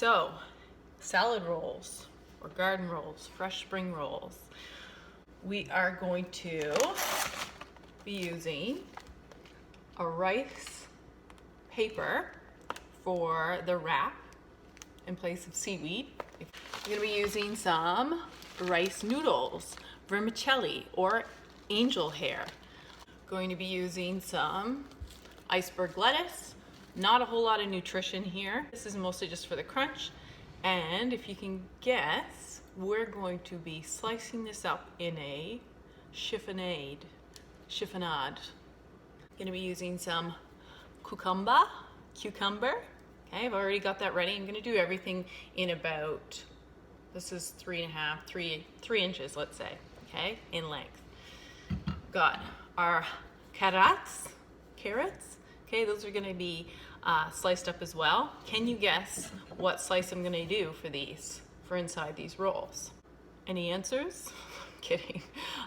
So, salad rolls or garden rolls, fresh spring rolls. We are going to be using a rice paper for the wrap in place of seaweed. We're going to be using some rice noodles, vermicelli or angel hair. Going to be using some iceberg lettuce. Not a whole lot of nutrition here. This is mostly just for the crunch. And if you can guess, we're going to be slicing this up in a chiffonade. Going to be using some cucumber. Okay, I've already got that ready. I'm going to do everything in about, this is 3 inches, let's say, okay, in length. Got our carrots. Okay, those are going to be sliced up as well. Can you guess what slice I'm going to do for inside these rolls? Any answers? Kidding.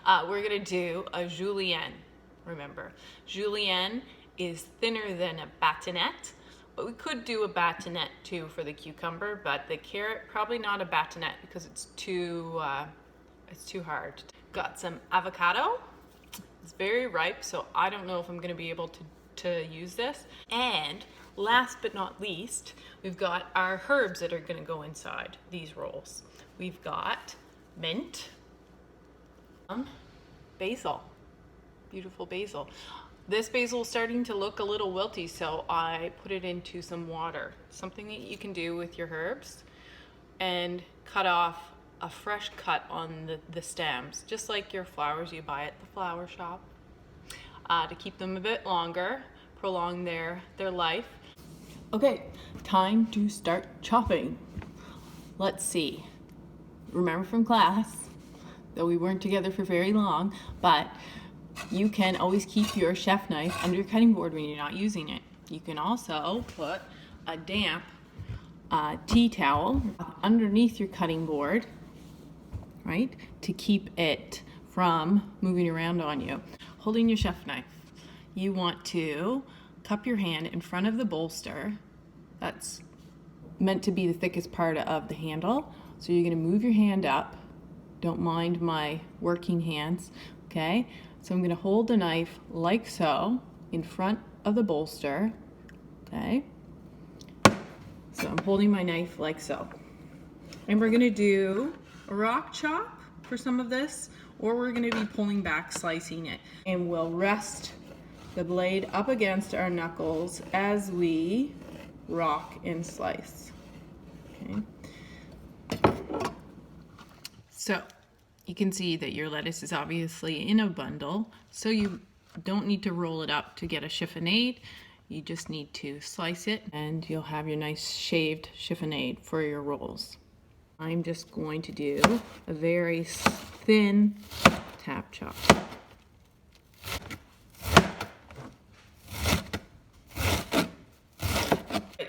We're going to do a julienne. Remember, julienne is thinner than a batonette, but we could do a batonette too for the cucumber, but the carrot, probably not a batonette because it's too hard. Got some avocado. It's very ripe, so I don't know if I'm going to be able to use this. And last but not least, we've got our herbs that are going to go inside these rolls. We've got mint, basil, beautiful basil. This basil is starting to look a little wilty, so I put it into some water. Something that you can do with your herbs and cut off a fresh cut on the stems, just like your flowers you buy at the flower shop, to keep them a bit longer, prolong their life. Okay, time to start chopping. Let's see. Remember from class, though we weren't together for very long, but you can always keep your chef knife under your cutting board when you're not using it. You can also put a damp tea towel underneath your cutting board, right, to keep it from moving around on you. Holding your chef knife, you want to cup your hand in front of the bolster. That's meant to be the thickest part of the handle. So you're going to move your hand up. Don't mind my working hands, okay? So I'm going to hold the knife like so in front of the bolster, okay? So I'm holding my knife like so. And we're going to do a rock chop for some of this, or we're going to be pulling back, slicing it. And we'll rest the blade up against our knuckles as we rock and slice. Okay. So you can see that your lettuce is obviously in a bundle, so you don't need to roll it up to get a chiffonade. You just need to slice it and you'll have your nice shaved chiffonade for your rolls. I'm just going to do a very thin tap chop.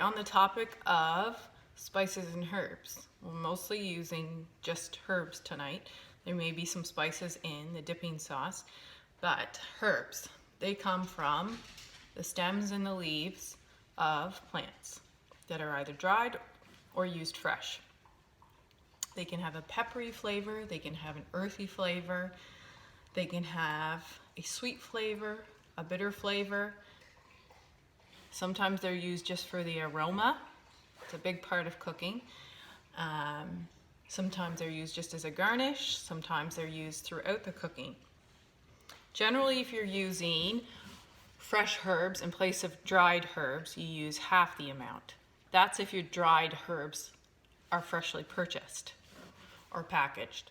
On the topic of spices and herbs, we're mostly using just herbs tonight. There may be some spices in the dipping sauce, but herbs, they come from the stems and the leaves of plants that are either dried or used fresh. They can have a peppery flavor, they can have an earthy flavor, they can have a sweet flavor, a bitter flavor. Sometimes they're used just for the aroma. It's a big part of cooking. Sometimes they're used just as a garnish. Sometimes they're used throughout the cooking. Generally, if you're using fresh herbs in place of dried herbs, you use half the amount. That's if your dried herbs are freshly purchased or packaged,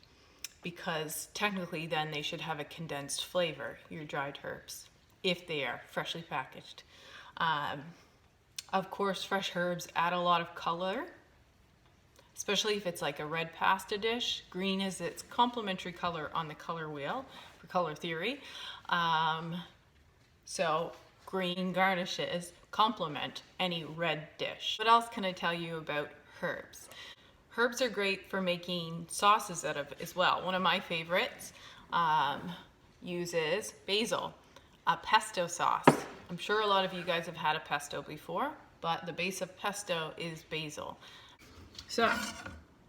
because technically then they should have a condensed flavor, your dried herbs, if they are freshly packaged. Of course, fresh herbs add a lot of color, especially if it's like a red pasta dish. Green is its complementary color on the color wheel for color theory. So green garnishes complement any red dish. What else can I tell you about herbs? Herbs are great for making sauces out of as well. One of my favorites uses basil, a pesto sauce. I'm sure a lot of you guys have had a pesto before, but the base of pesto is basil. So,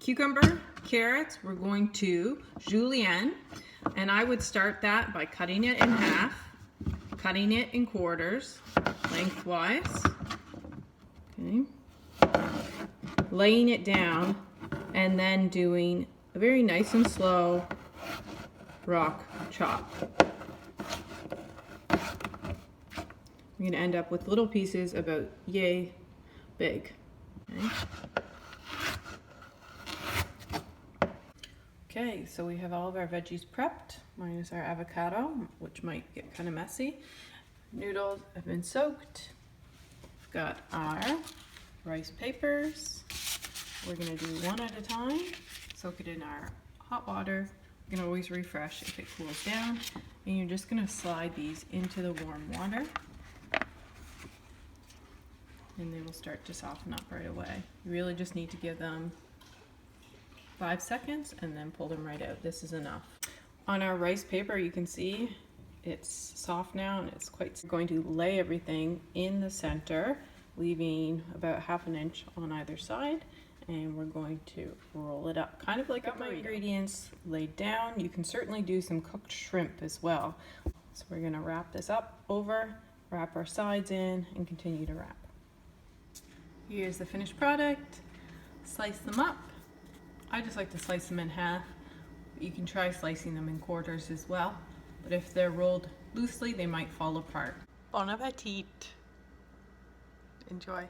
cucumber, carrots, we're going to julienne, and I would start that by cutting it in half, cutting it in quarters, lengthwise, okay, laying it down, and then doing a very nice and slow rock chop. You're gonna end up with little pieces about yay big. Okay. Okay, so we have all of our veggies prepped, minus our avocado, which might get kind of messy. Noodles have been soaked. We've got our rice papers. We're gonna do one at a time. Soak it in our hot water. You can always refresh if it cools down. And you're just gonna slide these into the warm water. And they will start to soften up right away. You really just need to give them 5 seconds and then pull them right out. This is enough. On our rice paper, you can see it's soft now and it's quite. We're going to lay everything in the center, leaving about 1/2 inch on either side, and we're going to roll it up, kind of like my ingredients laid down. You can certainly do some cooked shrimp as well. So we're gonna wrap this up over, wrap our sides in, and continue to wrap. Here's the finished product. Slice them up. I just like to slice them in half. You can try slicing them in quarters as well, but if they're rolled loosely, they might fall apart. Bon appetit. Enjoy.